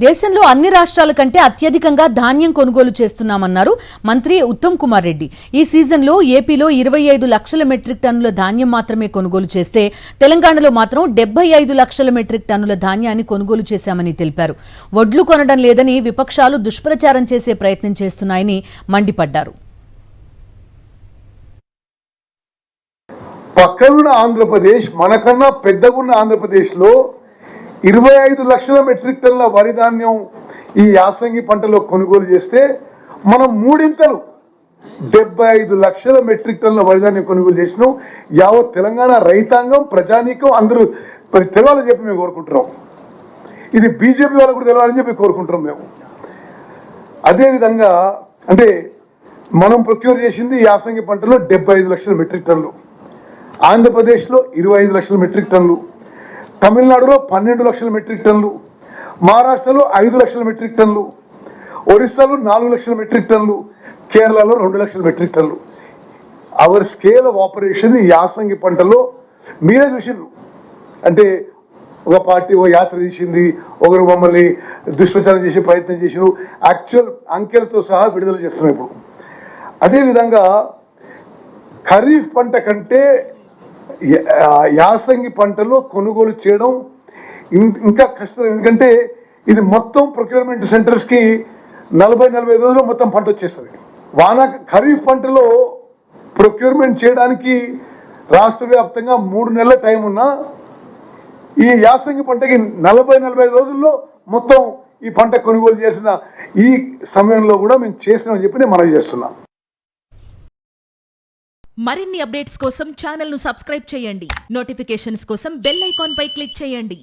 దేశంలో అన్ని రాష్ట్రాల కంటే అత్యధికంగా ధాన్యం కొనుగోలు చేస్తున్నామన్నారు మంత్రి ఉత్తమ్ కుమార్ రెడ్డి. ఈ సీజన్లో ఏపీలో 25 లక్షల మెట్రిక్ టన్నుల ధాన్యం మాత్రమే కొనుగోలు చేస్తే తెలంగాణలో మాత్రం 75 లక్షల మెట్రిక్ టన్నుల ధాన్యాన్ని కొనుగోలు చేశామని తెలిపారు. వడ్లు కొనడం లేదని విపక్షాలు దుష్ప్రచారం చేసే ప్రయత్నం చేస్తున్నాయని మండిపడ్డారు. పక్కనున్న ఆంధ్రప్రదేశ్, మనకన్నా పెద్దగున్న ఆంధ్రప్రదేశ్లో 25 లక్షల మెట్రిక్ టన్నుల వరి ధాన్యం ఈ యాసంగి పంటలో కొనుగోలు చేస్తే మనం మూడింతలు 75 లక్షల మెట్రిక్ టన్నుల వరి ధాన్యం కొనుగోలు చేసినాం. యావత్ తెలంగాణ రైతాంగం, ప్రజానీకం అందరూ తెలవాలని చెప్పి మేము కోరుకుంటున్నాం. ఇది బీజేపీ వాళ్ళకు కూడా తెలవాలని చెప్పి కోరుకుంటున్నాం మేము. అదేవిధంగా అంటే మనం ప్రొక్యూర్ చేసింది యాసంగి పంటలో 75 లక్షల మెట్రిక్ టన్నులు, ఆంధ్రప్రదేశ్లో 25 లక్షల మెట్రిక్ టన్నులు, తమిళనాడులో 12 లక్షల మెట్రిక్ టన్నులు, మహారాష్ట్రలో 5 లక్షల మెట్రిక్ టన్నులు, ఒరిస్సాలో 4 లక్షల మెట్రిక్ టన్నులు, కేరళలో 2 లక్షల మెట్రిక్ టన్నులు. అవర్ స్కేల్ ఆఫ్ ఆపరేషన్ ఈ యాసంగి పంటలో మీరే చూసిండ్రు. అంటే ఒక పార్టీ ఓ యాత్ర చేసింది, ఒకరు మమ్మల్ని దుష్ప్రచారం చేసే ప్రయత్నం చేసినారు. యాక్చువల్ అంకెలతో సహా విడుదల చేస్తున్నాం ఇప్పుడు. అదేవిధంగా ఖరీఫ్ పంట కంటే యాసంగి పంటలో కొనుగోలు చేయడం ఇంకా కష్టం. ఎందుకంటే ఇది మొత్తం ప్రొక్యూర్మెంట్ సెంటర్స్కి 40-45 రోజుల్లో మొత్తం పంట వచ్చేస్తుంది. ఖరీఫ్ పంటలో ప్రొక్యూర్మెంట్ చేయడానికి రాష్ట్ర వ్యాప్తంగా 3 నెలల టైం ఉన్నా ఈ యాసంగి పంటకి 40-45 రోజుల్లో మొత్తం ఈ పంట కొనుగోలు చేసిన ఈ సమయంలో కూడా మేము చేసినామని చెప్పి నేను మనవి చేస్తున్నాను. మరిన్ని అప్డేట్స్ కోసం ఛానల్ ను సబ్స్క్రైబ్ చేయండి. నోటిఫికేషన్స్ కోసం బెల్ ఐకాన్ పై క్లిక్ చేయండి.